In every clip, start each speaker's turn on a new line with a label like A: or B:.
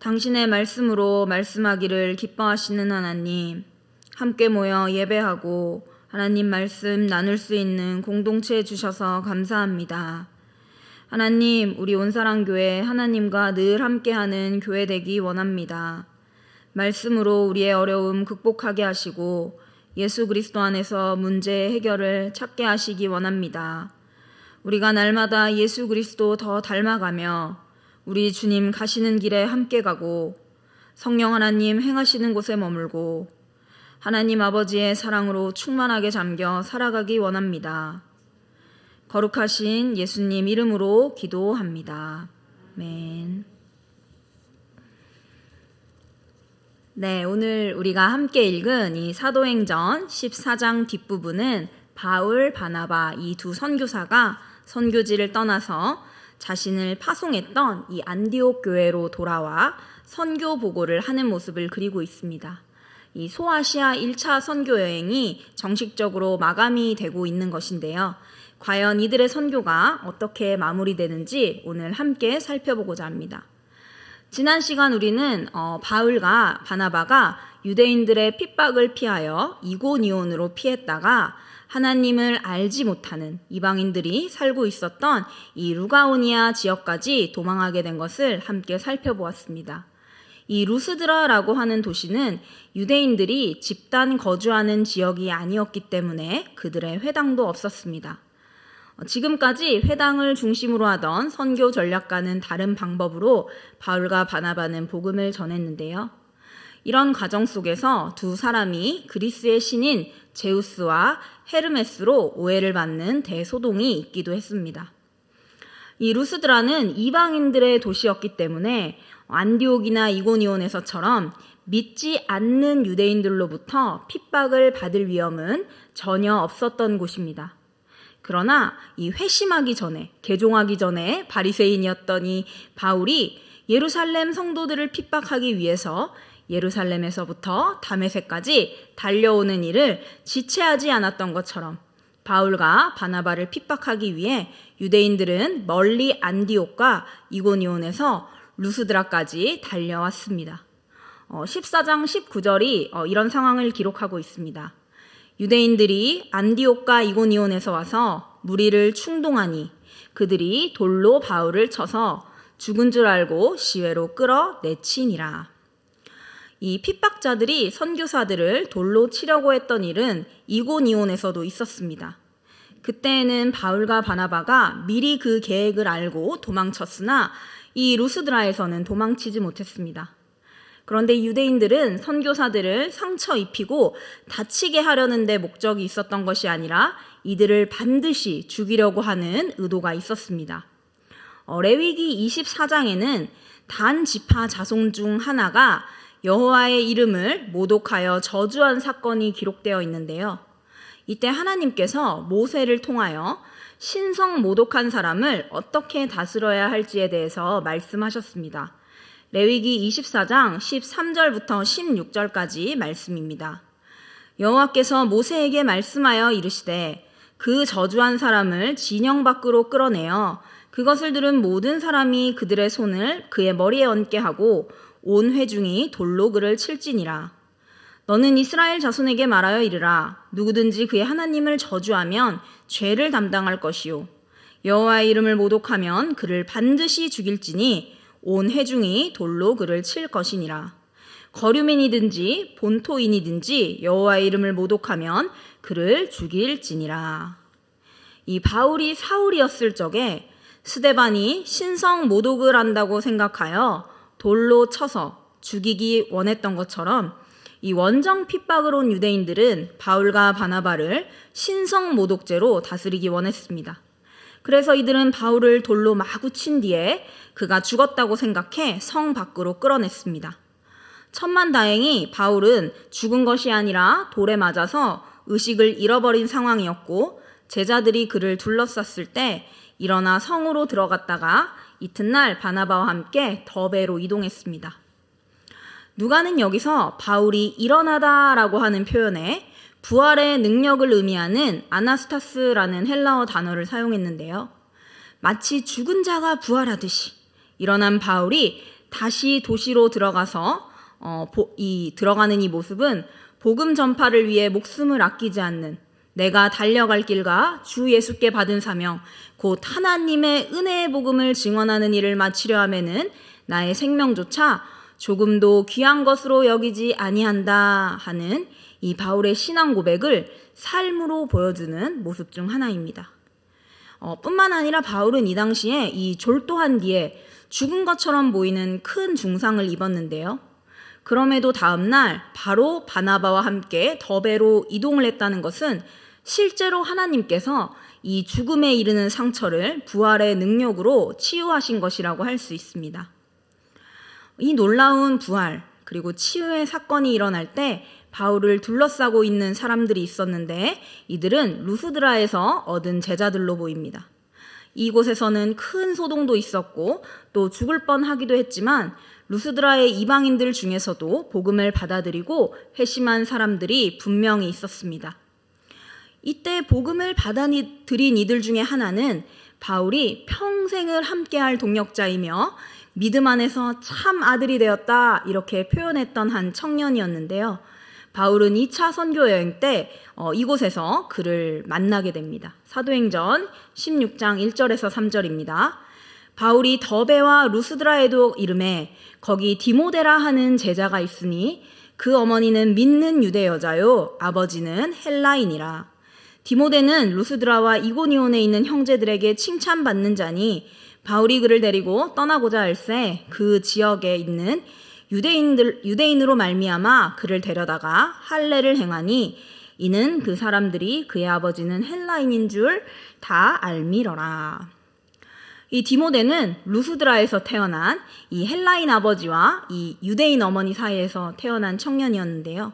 A: 당신의 말씀으로 말씀하기를 기뻐하시는 하나님, 함께 모여 예배하고 하나님 말씀 나눌 수 있는 공동체 주셔서 감사합니다. 하나님, 우리 온사랑교회 하나님과 늘 함께하는 교회 되기 원합니다. 말씀으로 우리의 어려움 극복하게 하시고 예수 그리스도 안에서 문제 해결을 찾게 하시기 원합니다. 우리가 날마다 예수 그리스도 더 닮아가며 우리 주님 가시는 길에 함께 가고 성령 하나님 행하시는 곳에 머물고 하나님 아버지의 사랑으로 충만하게 잠겨 살아가기 원합니다. 거룩하신 예수님 이름으로 기도합니다. 아멘. 네, 오늘 우리가 함께 읽은 이 사도행전 14장 뒷부분은 바울, 바나바 이 두 선교사가 선교지를 떠나서 자신을 파송했던 이 안디옥 교회로 돌아와 선교 보고를 하는 모습을 그리고 있습니다. 이 소아시아 1차 선교 여행이 정식적으로 마감이 되고 있는 것인데요. 과연 이들의 선교가 어떻게 마무리되는지 오늘 함께 살펴보고자 합니다. 지난 시간 우리는 바울과 바나바가 유대인들의 핍박을 피하여 이고니온으로 피했다가 하나님을 알지 못하는 이방인들이 살고 있었던 이 루가오니아 지역까지 도망하게 된 것을 함께 살펴보았습니다. 이 루스드라라고 하는 도시는 유대인들이 집단 거주하는 지역이 아니었기 때문에 그들의 회당도 없었습니다. 지금까지 회당을 중심으로 하던 선교 전략과는 다른 방법으로 바울과 바나바는 복음을 전했는데요. 이런 과정 속에서 두 사람이 그리스의 신인 제우스와 헤르메스로 오해를 받는 대소동이 있기도 했습니다. 이 루스드라는 이방인들의 도시였기 때문에 안디옥이나 이고니온에서처럼 믿지 않는 유대인들로부터 핍박을 받을 위험은 전혀 없었던 곳입니다. 그러나 이 회심하기 전에, 개종하기 전에 바리새인이었던 이 바울이 예루살렘 성도들을 핍박하기 위해서 예루살렘에서부터 다메섹까지 달려오는 일을 지체하지 않았던 것처럼 바울과 바나바를 핍박하기 위해 유대인들은 멀리 안디옥과 이고니온에서 루스드라까지 달려왔습니다. 14장 19절이 이런 상황을 기록하고 있습니다. 유대인들이 안디옥과 이고니온에서 와서 무리를 충동하니 그들이 돌로 바울을 쳐서 죽은 줄 알고 시외로 끌어내치니라. 이 핍박자들이 선교사들을 돌로 치려고 했던 일은 이고니온에서도 있었습니다. 그때에는 바울과 바나바가 미리 그 계획을 알고 도망쳤으나 이 루스드라에서는 도망치지 못했습니다. 그런데 유대인들은 선교사들을 상처 입히고 다치게 하려는 데 목적이 있었던 것이 아니라 이들을 반드시 죽이려고 하는 의도가 있었습니다. 레위기 24장에는 단 지파 자손 중 하나가 여호와의 이름을 모독하여 저주한 사건이 기록되어 있는데요. 이때 하나님께서 모세를 통하여 신성 모독한 사람을 어떻게 다스려야 할지에 대해서 말씀하셨습니다. 레위기 24장 13절부터 16절까지 말씀입니다. 여호와께서 모세에게 말씀하여 이르시되 그 저주한 사람을 진영 밖으로 끌어내어 그것을 들은 모든 사람이 그들의 손을 그의 머리에 얹게 하고 온 회중이 돌로 그를 칠지니라. 너는 이스라엘 자손에게 말하여 이르라. 누구든지 그의 하나님을 저주하면 죄를 담당할 것이요 여호와의 이름을 모독하면 그를 반드시 죽일지니 온 회중이 돌로 그를 칠 것이니라. 거류민이든지 본토인이든지 여호와의 이름을 모독하면 그를 죽일지니라. 이 바울이 사울이었을 적에 스데반이 신성 모독을 한다고 생각하여 돌로 쳐서 죽이기 원했던 것처럼 이 원정 핍박을 온 유대인들은 바울과 바나바를 신성 모독죄로 다스리기 원했습니다. 그래서 이들은 바울을 돌로 마구 친 뒤에 그가 죽었다고 생각해 성 밖으로 끌어냈습니다. 천만다행히 바울은 죽은 것이 아니라 돌에 맞아서 의식을 잃어버린 상황이었고 제자들이 그를 둘러쌌을 때 일어나 성으로 들어갔다가 이튿날 바나바와 함께 더베로 이동했습니다. 누가는 여기서 바울이 일어나다라고 하는 표현에 부활의 능력을 의미하는 아나스타스라는 헬라어 단어를 사용했는데요. 마치 죽은 자가 부활하듯이 일어난 바울이 다시 도시로 들어가서 들어가는 이 모습은 복음 전파를 위해 목숨을 아끼지 않는, 내가 달려갈 길과 주 예수께 받은 사명, 곧 하나님의 은혜의 복음을 증언하는 일을 마치려 하면은 나의 생명조차 조금도 귀한 것으로 여기지 아니한다 하는 이 바울의 신앙 고백을 삶으로 보여주는 모습 중 하나입니다. 뿐만 아니라 바울은 이 당시에 이 졸도한 뒤에 죽은 것처럼 보이는 큰 중상을 입었는데요. 그럼에도 다음날 바로 바나바와 함께 더베로 이동을 했다는 것은 실제로 하나님께서 이 죽음에 이르는 상처를 부활의 능력으로 치유하신 것이라고 할 수 있습니다. 이 놀라운 부활 그리고 치유의 사건이 일어날 때 바울을 둘러싸고 있는 사람들이 있었는데 이들은 루스드라에서 얻은 제자들로 보입니다. 이곳에서는 큰 소동도 있었고 또 죽을 뻔하기도 했지만 루스드라의 이방인들 중에서도 복음을 받아들이고 회심한 사람들이 분명히 있었습니다. 이때 복음을 받아들인 이들 중에 하나는 바울이 평생을 함께할 동역자이며 믿음 안에서 참 아들이 되었다 이렇게 표현했던 한 청년이었는데요. 바울은 2차 선교 여행 때 이곳에서 그를 만나게 됩니다. 사도행전 16장 1절에서 3절입니다. 바울이 더베와 루스드라에도 이르매 거기 디모데라 하는 제자가 있으니 그 어머니는 믿는 유대 여자요 아버지는 헬라인이라. 디모데는 루스드라와 이고니온에 있는 형제들에게 칭찬받는 자니 바울이 그를 데리고 떠나고자 할새 그 지역에 있는 유대인으로 말미암아 그를 데려다가 할례를 행하니 이는 그 사람들이 그의 아버지는 헬라인인 줄 다 알미러라. 이 디모데는 루스드라에서 태어난 이 헬라인 아버지와 이 유대인 어머니 사이에서 태어난 청년이었는데요.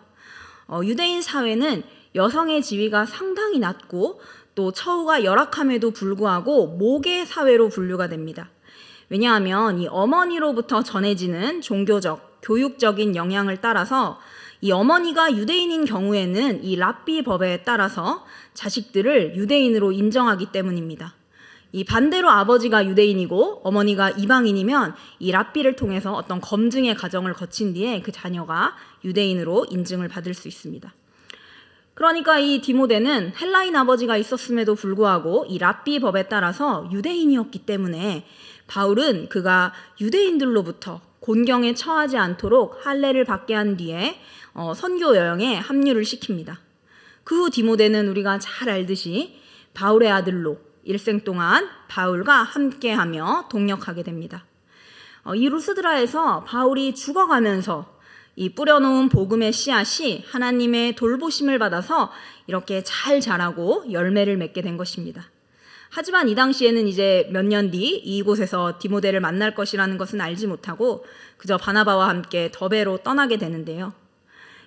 A: 유대인 사회는 여성의 지위가 상당히 낮고 또 처우가 열악함에도 불구하고 모계 사회로 분류가 됩니다. 왜냐하면 이 어머니로부터 전해지는 종교적, 교육적인 영향을 따라서 이 어머니가 유대인인 경우에는 이 랍비 법에 따라서 자식들을 유대인으로 인정하기 때문입니다. 이 반대로 아버지가 유대인이고 어머니가 이방인이면 이 랍비를 통해서 어떤 검증의 과정을 거친 뒤에 그 자녀가 유대인으로 인증을 받을 수 있습니다. 그러니까 이 디모데는 헬라인 아버지가 있었음에도 불구하고 이 랍비 법에 따라서 유대인이었기 때문에 바울은 그가 유대인들로부터 곤경에 처하지 않도록 할례를 받게 한 뒤에 선교 여행에 합류를 시킵니다. 그 후 디모데는 우리가 잘 알듯이 바울의 아들로 일생 동안 바울과 함께하며 동역하게 됩니다. 이 루스드라에서 바울이 죽어가면서 이 뿌려놓은 복음의 씨앗이 하나님의 돌보심을 받아서 이렇게 잘 자라고 열매를 맺게 된 것입니다. 하지만 이 당시에는 이제 몇 년 뒤 이곳에서 디모데를 만날 것이라는 것은 알지 못하고 그저 바나바와 함께 더베로 떠나게 되는데요.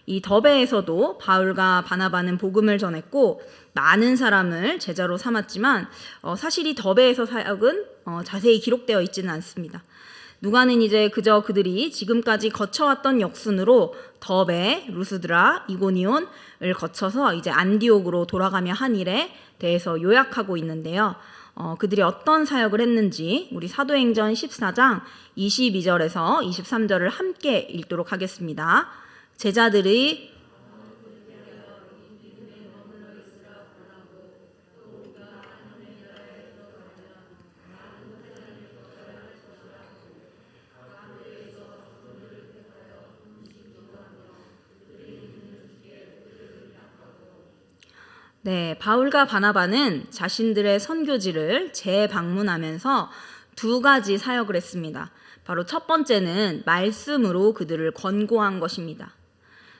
A: 이 더베에서도 바울과 바나바는 복음을 전했고 많은 사람을 제자로 삼았지만 사실 이 더베에서 사역은 자세히 기록되어 있지는 않습니다. 누가는 이제 그저 그들이 지금까지 거쳐왔던 역순으로 더베, 루스드라, 이고니온을 거쳐서 이제 안디옥으로 돌아가며 한 일에 대해서 요약하고 있는데요. 그들이 어떤 사역을 했는지 우리 사도행전 14장 22절에서 23절을 함께 읽도록 하겠습니다. 제자들이 바울과 바나바는 자신들의 선교지를 재방문하면서 두 가지 사역을 했습니다. 바로 첫 번째는 말씀으로 그들을 권고한 것입니다.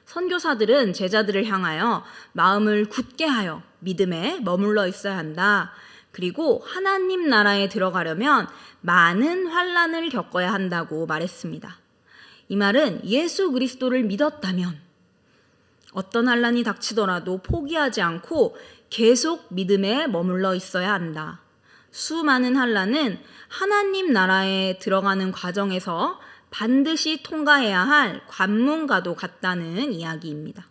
A: 선교사들은 제자들을 향하여 마음을 굳게 하여 믿음에 머물러 있어야 한다. 그리고 하나님 나라에 들어가려면 많은 환난을 겪어야 한다고 말했습니다. 이 말은 예수 그리스도를 믿었다면 어떤 환난이 닥치더라도 포기하지 않고 계속 믿음에 머물러 있어야 한다. 수많은 환난은 하나님 나라에 들어가는 과정에서 반드시 통과해야 할 관문과도 같다는 이야기입니다.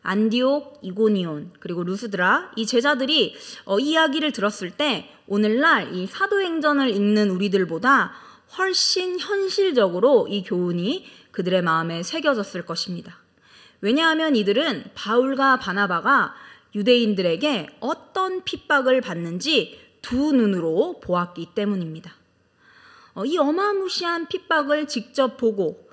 A: 안디옥, 이고니온, 그리고 루스드라 이 제자들이 이 이야기를 들었을 때 오늘날 이 사도행전을 읽는 우리들보다 훨씬 현실적으로 이 교훈이 그들의 마음에 새겨졌을 것입니다. 왜냐하면 이들은 바울과 바나바가 유대인들에게 어떤 핍박을 받는지 두 눈으로 보았기 때문입니다. 이 어마무시한 핍박을 직접 보고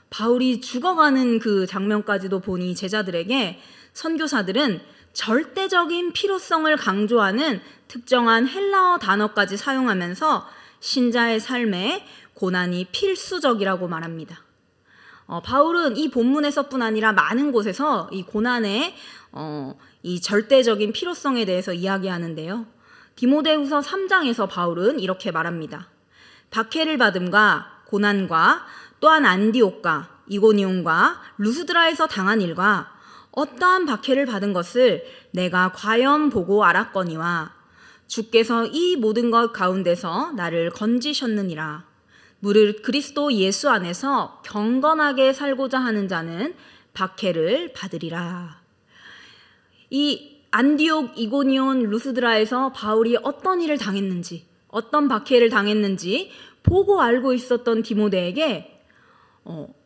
A: 바울이 죽어가는 그 장면까지도 보니 제자들에게 선교사들은 절대적인 필요성을 강조하는 특정한 헬라어 단어까지 사용하면서 신자의 삶에 고난이 필수적이라고 말합니다. 바울은 이 본문에서뿐 아니라 많은 곳에서 이 고난의 이 절대적인 필요성에 대해서 이야기하는데요. 디모데후서 3장에서 바울은 이렇게 말합니다. 박해를 받음과 고난과 또한 안디옥과 이고니온과 루스드라에서 당한 일과 어떠한 박해를 받은 것을 내가 과연 보고 알았거니와 주께서 이 모든 것 가운데서 나를 건지셨느니라. 무릇 그리스도 예수 안에서 경건하게 살고자 하는 자는 박해를 받으리라. 이 안디옥, 이고니온, 루스드라에서 바울이 어떤 일을 당했는지, 어떤 박해를 당했는지 보고 알고 있었던 디모데에게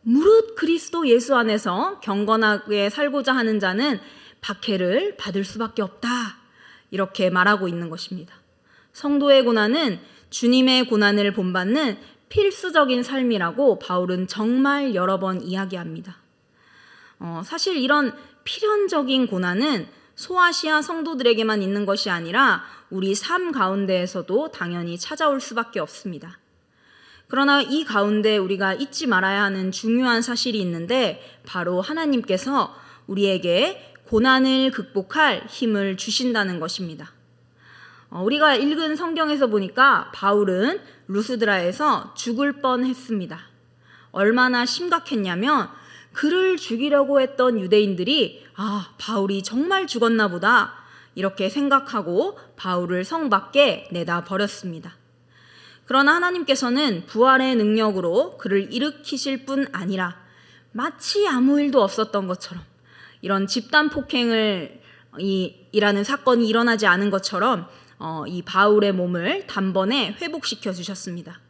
A: 무릇 그리스도 예수 안에서 경건하게 살고자 하는 자는 박해를 받을 수밖에 없다. 이렇게 말하고 있는 것입니다. 성도의 고난은 주님의 고난을 본받는 필수적인 삶이라고 바울은 정말 여러 번 이야기합니다. 사실 이런 필연적인 고난은 소아시아 성도들에게만 있는 것이 아니라 우리 삶 가운데에서도 당연히 찾아올 수밖에 없습니다. 그러나 이 가운데 우리가 잊지 말아야 하는 중요한 사실이 있는데 바로 하나님께서 우리에게 고난을 극복할 힘을 주신다는 것입니다. 우리가 읽은 성경에서 보니까 바울은 루스드라에서 죽을 뻔했습니다. 얼마나 심각했냐면 그를 죽이려고 했던 유대인들이 바울이 정말 죽었나 보다 이렇게 생각하고 바울을 성 밖에 내다 버렸습니다. 그러나 하나님께서는 부활의 능력으로 그를 일으키실 뿐 아니라 마치 아무 일도 없었던 것처럼 이런 집단 폭행을 이라는 사건이 일어나지 않은 것처럼 이 바울의 몸을 단번에 회복시켜 주셨습니다.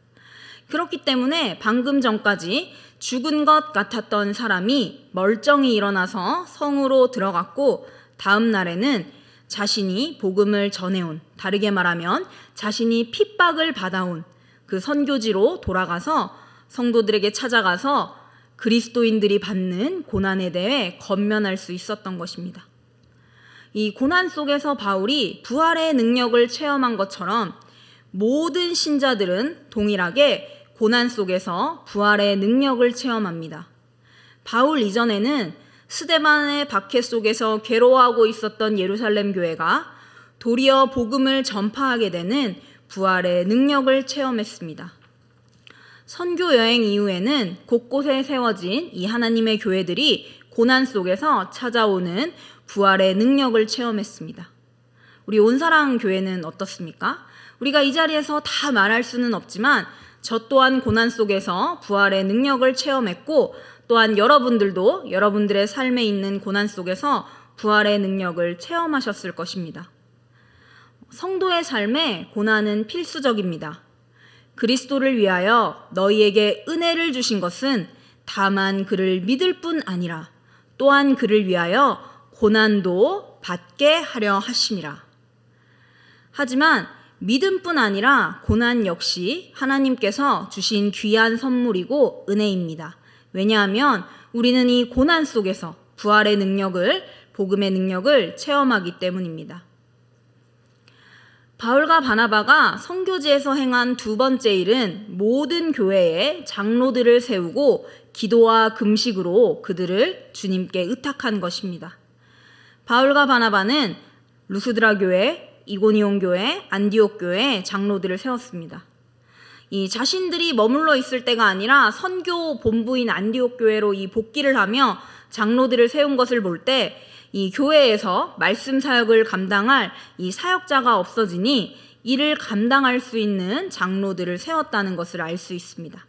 A: 그렇기 때문에 방금 전까지 죽은 것 같았던 사람이 멀쩡히 일어나서 성으로 들어갔고 다음 날에는 자신이 복음을 전해온, 다르게 말하면 자신이 핍박을 받아온 그 선교지로 돌아가서 성도들에게 찾아가서 그리스도인들이 받는 고난에 대해 권면할 수 있었던 것입니다. 이 고난 속에서 바울이 부활의 능력을 체험한 것처럼 모든 신자들은 동일하게 고난 속에서 부활의 능력을 체험합니다. 바울 이전에는 스데반의 박해 속에서 괴로워하고 있었던 예루살렘 교회가 도리어 복음을 전파하게 되는 부활의 능력을 체험했습니다. 선교 여행 이후에는 곳곳에 세워진 이 하나님의 교회들이 고난 속에서 찾아오는 부활의 능력을 체험했습니다. 우리 온사랑 교회는 어떻습니까? 우리가 이 자리에서 다 말할 수는 없지만 저 또한 고난 속에서 부활의 능력을 체험했고 또한 여러분들도 여러분들의 삶에 있는 고난 속에서 부활의 능력을 체험하셨을 것입니다. 성도의 삶에 고난은 필수적입니다. 그리스도를 위하여 너희에게 은혜를 주신 것은 다만 그를 믿을 뿐 아니라 또한 그를 위하여 고난도 받게 하려 하심이라. 하지만 믿음뿐 아니라 고난 역시 하나님께서 주신 귀한 선물이고 은혜입니다. 왜냐하면 우리는 이 고난 속에서 부활의 능력을, 복음의 능력을 체험하기 때문입니다. 바울과 바나바가 선교지에서 행한 두 번째 일은 모든 교회에 장로들을 세우고 기도와 금식으로 그들을 주님께 의탁한 것입니다. 바울과 바나바는 루스드라 교회, 이고니온 교회, 안디옥 교회 장로들을 세웠습니다. 이 자신들이 머물러 있을 때가 아니라 선교 본부인 안디옥 교회로 이 복귀를 하며 장로들을 세운 것을 볼 때 이 교회에서 말씀 사역을 감당할 이 사역자가 없어지니 이를 감당할 수 있는 장로들을 세웠다는 것을 알 수 있습니다.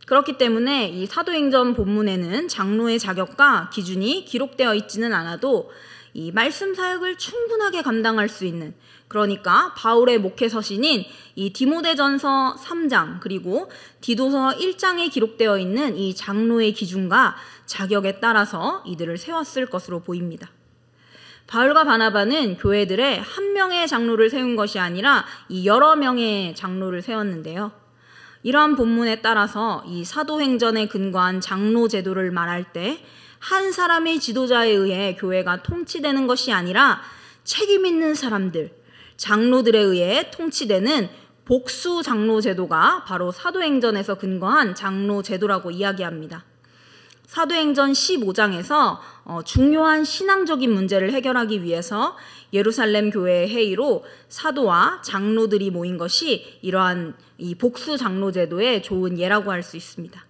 A: 그렇기 때문에 이 사도행전 본문에는 장로의 자격과 기준이 기록되어 있지는 않아도 이 말씀 사역을 충분하게 감당할 수 있는, 그러니까 바울의 목회 서신인 이 디모데전서 3장 그리고 디도서 1장에 기록되어 있는 이 장로의 기준과 자격에 따라서 이들을 세웠을 것으로 보입니다. 바울과 바나바는 교회들에 한 명의 장로를 세운 것이 아니라 이 여러 명의 장로를 세웠는데요. 이러한 본문에 따라서 이 사도행전에 근거한 장로 제도를 말할 때 한 사람의 지도자에 의해 교회가 통치되는 것이 아니라 책임 있는 사람들, 장로들에 의해 통치되는 복수 장로 제도가 바로 사도행전에서 근거한 장로 제도라고 이야기합니다. 사도행전 15장에서 중요한 신앙적인 문제를 해결하기 위해서 예루살렘 교회의 회의로 사도와 장로들이 모인 것이 이러한 이 복수 장로 제도의 좋은 예라고 할 수 있습니다.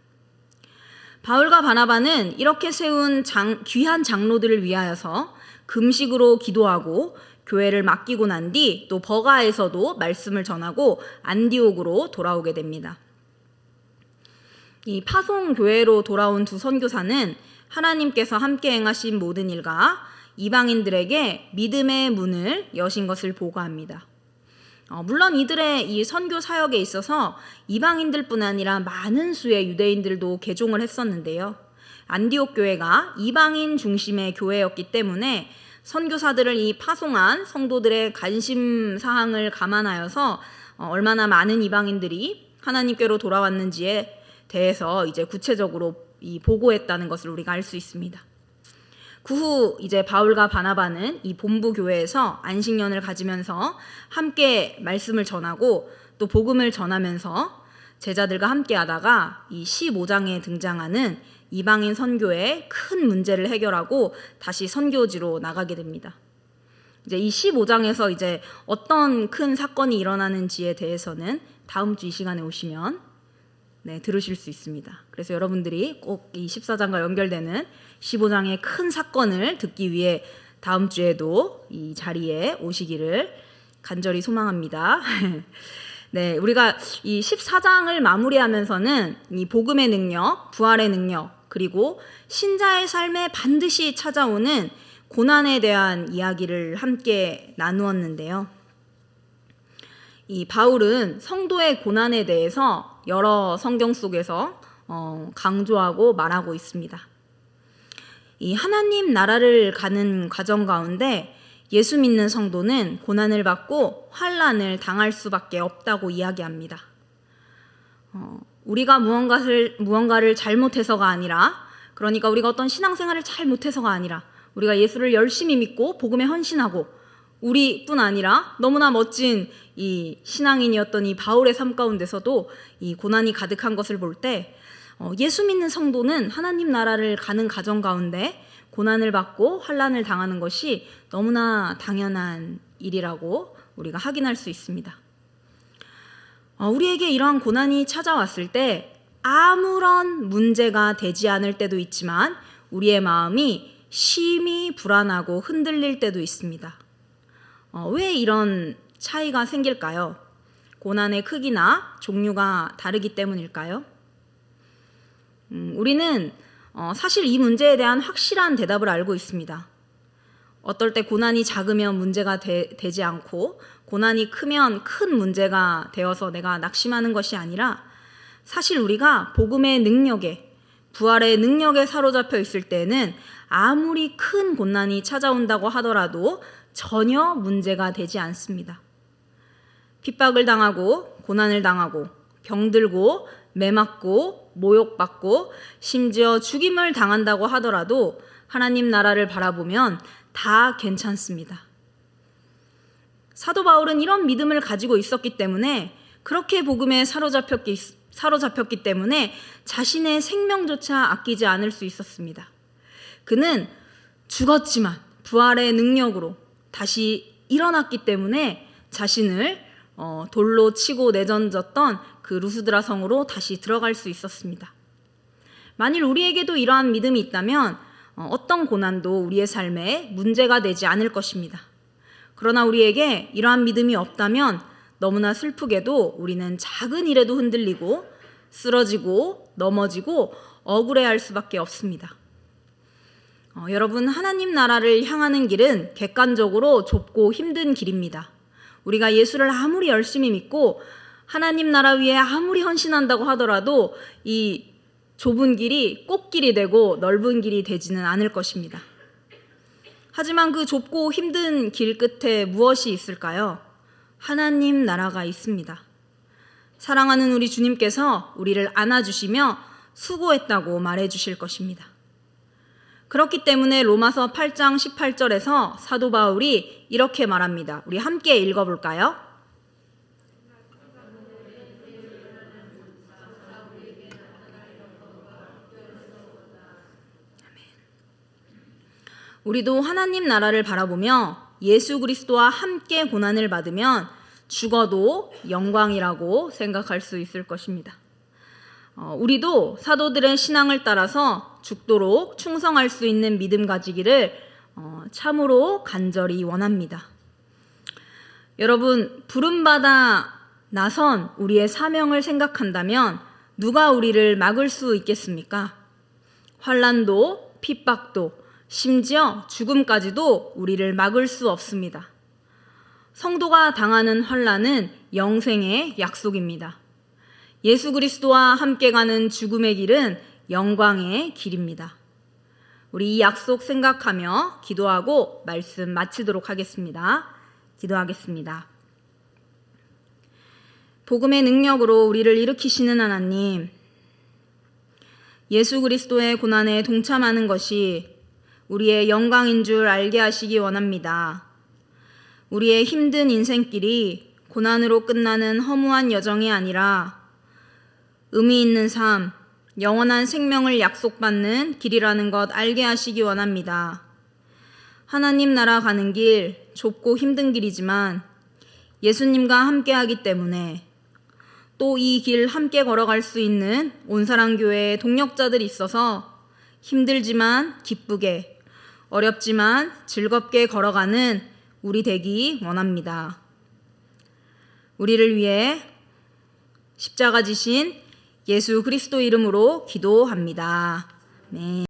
A: 바울과 바나바는 이렇게 세운 귀한 장로들을 위하여서 금식으로 기도하고 교회를 맡기고 난 뒤 또 버가에서도 말씀을 전하고 안디옥으로 돌아오게 됩니다. 이 파송 교회로 돌아온 두 선교사는 하나님께서 함께 행하신 모든 일과 이방인들에게 믿음의 문을 여신 것을 보고합니다. 물론 이들의 이 선교 사역에 있어서 이방인들뿐 아니라 많은 수의 유대인들도 개종을 했었는데요. 안디옥 교회가 이방인 중심의 교회였기 때문에 선교사들을 이 파송한 성도들의 관심 사항을 감안하여서 얼마나 많은 이방인들이 하나님께로 돌아왔는지에 대해서 이제 구체적으로 이 보고했다는 것을 우리가 알 수 있습니다. 그 후 이제 바울과 바나바는 이 본부 교회에서 안식년을 가지면서 함께 말씀을 전하고 또 복음을 전하면서 제자들과 함께 하다가 이 15장에 등장하는 이방인 선교의 큰 문제를 해결하고 다시 선교지로 나가게 됩니다. 이제 이 15장에서 이제 어떤 큰 사건이 일어나는지에 대해서는 다음 주 이 시간에 오시면 들으실 수 있습니다. 그래서 여러분들이 꼭 이 14장과 연결되는 15장의 큰 사건을 듣기 위해 다음 주에도 이 자리에 오시기를 간절히 소망합니다. 네, 우리가 이 14장을 마무리하면서는 이 복음의 능력, 부활의 능력, 그리고 신자의 삶에 반드시 찾아오는 고난에 대한 이야기를 함께 나누었는데요. 이 바울은 성도의 고난에 대해서 여러 성경 속에서 강조하고 말하고 있습니다. 이 하나님 나라를 가는 과정 가운데 예수 믿는 성도는 고난을 받고 환난을 당할 수밖에 없다고 이야기합니다. 우리가 무언가를 잘못해서가 아니라, 그러니까 우리가 어떤 신앙생활을 잘못해서가 아니라 우리가 예수를 열심히 믿고 복음에 헌신하고 우리뿐 아니라 너무나 멋진 이 신앙인이었던 이 바울의 삶 가운데서도 이 고난이 가득한 것을 볼 때 예수 믿는 성도는 하나님 나라를 가는 과정 가운데 고난을 받고 환난을 당하는 것이 너무나 당연한 일이라고 우리가 확인할 수 있습니다. 우리에게 이러한 고난이 찾아왔을 때 아무런 문제가 되지 않을 때도 있지만 우리의 마음이 심히 불안하고 흔들릴 때도 있습니다. 왜 이런 차이가 생길까요? 고난의 크기나 종류가 다르기 때문일까요? 우리는 사실 이 문제에 대한 확실한 대답을 알고 있습니다. 어떨 때 고난이 작으면 문제가 되지 않고 고난이 크면 큰 문제가 되어서 내가 낙심하는 것이 아니라 사실 우리가 복음의 능력에, 부활의 능력에 사로잡혀 있을 때는 아무리 큰 고난이 찾아온다고 하더라도 전혀 문제가 되지 않습니다. 핍박을 당하고 고난을 당하고 병들고 매맞고 모욕받고 심지어 죽임을 당한다고 하더라도 하나님 나라를 바라보면 다 괜찮습니다. 사도 바울은 이런 믿음을 가지고 있었기 때문에 그렇게 복음에 사로잡혔기 때문에 자신의 생명조차 아끼지 않을 수 있었습니다. 그는 죽었지만 부활의 능력으로 다시 일어났기 때문에 자신을 돌로 치고 내던졌던 그 루스드라 성으로 다시 들어갈 수 있었습니다. 만일 우리에게도 이러한 믿음이 있다면 어떤 고난도 우리의 삶에 문제가 되지 않을 것입니다. 그러나 우리에게 이러한 믿음이 없다면 너무나 슬프게도 우리는 작은 일에도 흔들리고 쓰러지고 넘어지고 억울해할 수밖에 없습니다. 여러분, 하나님 나라를 향하는 길은 객관적으로 좁고 힘든 길입니다. 우리가 예수를 아무리 열심히 믿고 하나님 나라 위에 아무리 헌신한다고 하더라도 이 좁은 길이 꽃길이 되고 넓은 길이 되지는 않을 것입니다. 하지만 그 좁고 힘든 길 끝에 무엇이 있을까요? 하나님 나라가 있습니다. 사랑하는 우리 주님께서 우리를 안아주시며 수고했다고 말해주실 것입니다. 그렇기 때문에 로마서 8장 18절에서 사도 바울이 이렇게 말합니다. 우리 함께 읽어볼까요? 우리도 하나님 나라를 바라보며 예수 그리스도와 함께 고난을 받으면 죽어도 영광이라고 생각할 수 있을 것입니다. 우리도 사도들의 신앙을 따라서 죽도록 충성할 수 있는 믿음 가지기를 참으로 간절히 원합니다. 여러분, 부름받아 나선 우리의 사명을 생각한다면 누가 우리를 막을 수 있겠습니까? 환난도, 핍박도, 심지어 죽음까지도 우리를 막을 수 없습니다. 성도가 당하는 환난은 영생의 약속입니다. 예수 그리스도와 함께 가는 죽음의 길은 영광의 길입니다. 우리 이 약속 생각하며 기도하고 말씀 마치도록 하겠습니다. 기도하겠습니다. 복음의 능력으로 우리를 일으키시는 하나님, 예수 그리스도의 고난에 동참하는 것이 우리의 영광인 줄 알게 하시기 원합니다. 우리의 힘든 인생길이 고난으로 끝나는 허무한 여정이 아니라 의미 있는 삶, 영원한 생명을 약속받는 길이라는 것 알게 하시기 원합니다. 하나님 나라 가는 길, 좁고 힘든 길이지만 예수님과 함께하기 때문에 또 이 길 함께 걸어갈 수 있는 온사랑교회의 동력자들이 있어서 힘들지만 기쁘게, 어렵지만 즐겁게 걸어가는 우리 되기 원합니다. 우리를 위해 십자가 지신 예수 그리스도 이름으로 기도합니다. 네.